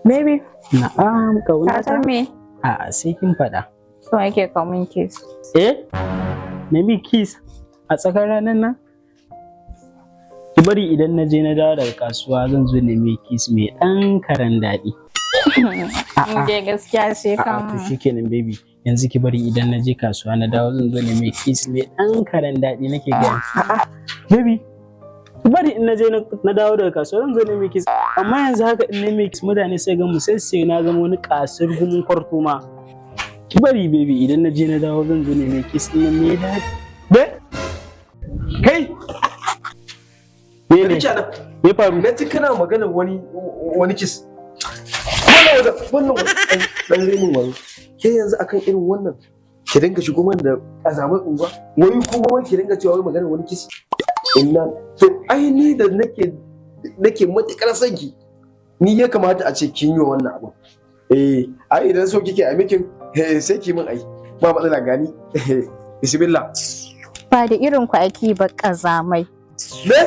Baby, Na'am, kauna ka san ta? me? A'a, sai kin faɗa. So ake kamun kiss. Maybe kiss a tsakar ranar nan? Ki bari idan na je na dawo daga kasuwa zan zo nemi kiss mai ɗan karen daɗi. Dai gaskiya sai A'a, kan. to shikenan baby. Yanzu ki bari idan na je kasuwa na dawo zan zo nemi kiss mai ɗan karen daɗi nake gani. A'a, baby. Ki bari in na je na dawo daga kasuwa zan zo nemi kiss. Amma yanzu haka in nemi kiss mutane sai ga mu sai na zama wani kasar gumin kwarto ma. Ki bari baby idan na je na dawo zan zo nemi kiss ɗin nan mai daɗi. Kai! Me faru? Na ji kana magana wani kiss. Wannan dan remin wani. Ke yanzu akan irin wannan ki dinga shigo mana da azamai unguwa. Wai kuma wai ki dinga cewa wai magana wani kiss. Inna to ai ni da nake matukar son ki. Ni ya kamata a ce kin yi wannan abu. Ai idan so kike a mikin sai ki min ai. Ba matsala gani. Bismillah. Ba da irin ku ake ba kazamai. Ne?